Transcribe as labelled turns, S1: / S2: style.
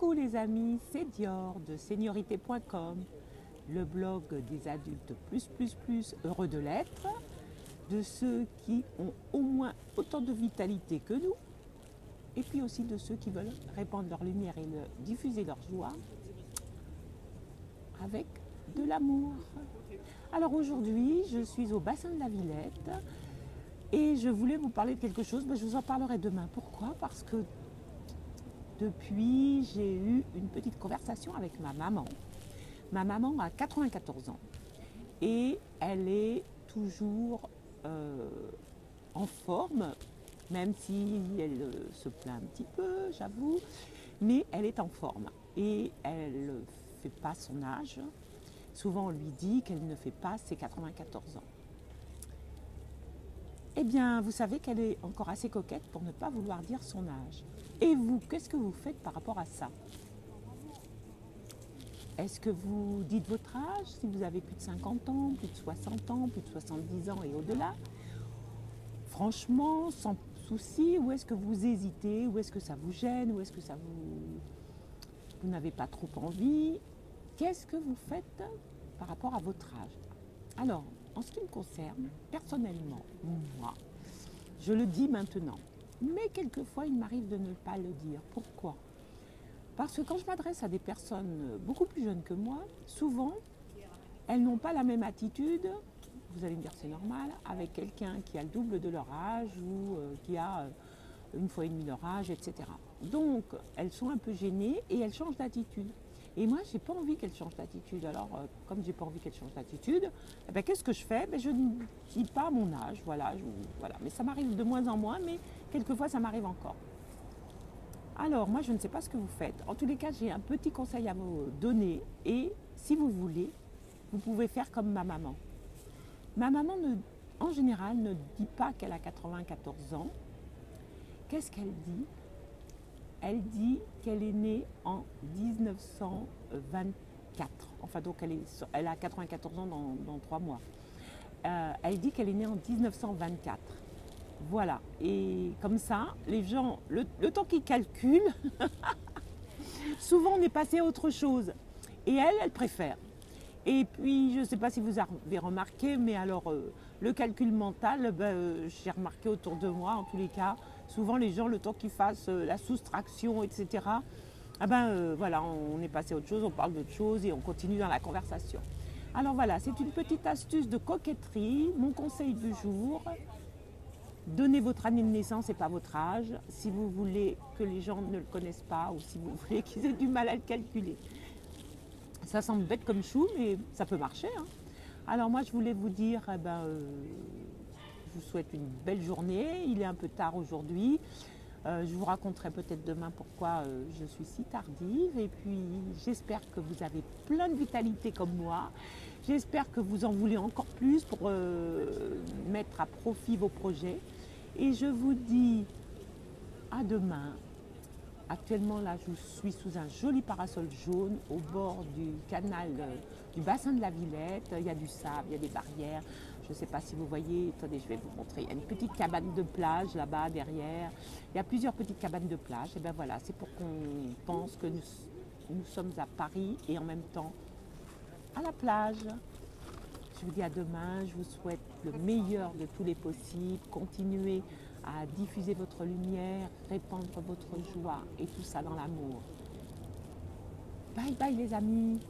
S1: Coucou les amis, c'est Dior de Seniorité.com, le blog des adultes plus heureux de l'être, de ceux qui ont au moins autant de vitalité que nous, et puis aussi de ceux qui veulent répandre leur lumière et diffuser leur joie avec de l'amour. Alors aujourd'hui, je suis au bassin de la Villette et je voulais vous parler de quelque chose, mais je vous en parlerai demain. Pourquoi? Parce que depuis, j'ai eu une petite conversation avec ma maman. Ma maman a 94 ans et elle est toujours en forme, même si elle se plaint un petit peu, j'avoue, mais elle est en forme et elle ne fait pas son âge. Souvent, on lui dit qu'elle ne fait pas ses 94 ans. Eh bien, vous savez qu'elle est encore assez coquette pour ne pas vouloir dire son âge. Et vous, qu'est-ce que vous faites par rapport à ça? Est-ce que vous dites votre âge, si vous avez plus de 50 ans, plus de 60 ans, plus de 70 ans et au-delà? Franchement, sans souci, ou est-ce que vous hésitez, ou est-ce que ça vous gêne, ou est-ce que vous n'avez pas trop envie? Qu'est-ce que vous faites par rapport à votre âge? Alors, en ce qui me concerne, personnellement, moi, je le dis maintenant, mais quelquefois il m'arrive de ne pas le dire. Pourquoi? Parce que quand je m'adresse à des personnes beaucoup plus jeunes que moi, souvent, elles n'ont pas la même attitude, vous allez me dire c'est normal, avec quelqu'un qui a le double de leur âge ou qui a une fois et demi leur âge, etc. Donc, elles sont un peu gênées et elles changent d'attitude. Et moi, je n'ai pas envie qu'elles changent d'attitude. Alors, comme je n'ai pas envie qu'elles changent d'attitude, eh ben, qu'est-ce que je fais? Je ne dis pas mon âge, voilà. Mais ça m'arrive de moins en moins, mais quelquefois, ça m'arrive encore. Alors, moi, je ne sais pas ce que vous faites. En tous les cas, j'ai un petit conseil à vous donner. Et si vous voulez, vous pouvez faire comme ma maman. Ma maman, en général, ne dit pas qu'elle a 94 ans. Qu'est-ce qu'elle dit? Elle dit qu'elle est née en 1924. Enfin, donc, elle a 94 ans dans 3 mois. Elle dit qu'elle est née en 1924. Voilà. Et comme ça, les gens, le temps qu'ils calculent, souvent on est passé à autre chose. Et elle préfère. Et puis, je ne sais pas si vous avez remarqué, mais alors, le calcul mental, j'ai remarqué autour de moi, en tous les cas, souvent les gens, le temps qu'ils fassent la soustraction, etc., voilà, on est passé à autre chose, on parle d'autre chose et on continue dans la conversation. Alors voilà, c'est une petite astuce de coquetterie, mon conseil du jour. Donnez votre année de naissance et pas votre âge, si vous voulez que les gens ne le connaissent pas ou si vous voulez qu'ils aient du mal à le calculer. Ça semble bête comme chou, mais ça peut marcher, hein. Alors moi, je voulais vous dire, je vous souhaite une belle journée. Il est un peu tard aujourd'hui. Je vous raconterai peut-être demain pourquoi je suis si tardive. Et puis, j'espère que vous avez plein de vitalité comme moi. J'espère que vous en voulez encore plus pour mettre à profit vos projets. Et je vous dis à demain. Actuellement, là, je suis sous un joli parasol jaune au bord du canal du bassin de la Villette. Il y a du sable, il y a des barrières. Je ne sais pas si vous voyez. Attendez, je vais vous montrer. Il y a une petite cabane de plage là-bas, derrière. Il y a plusieurs petites cabanes de plage. Et bien voilà, c'est pour qu'on pense que nous sommes à Paris et en même temps à la plage. Je vous dis à demain. Je vous souhaite le meilleur de tous les possibles. Continuez à diffuser votre lumière, répandre votre joie et tout ça dans l'amour. Bye bye les amis.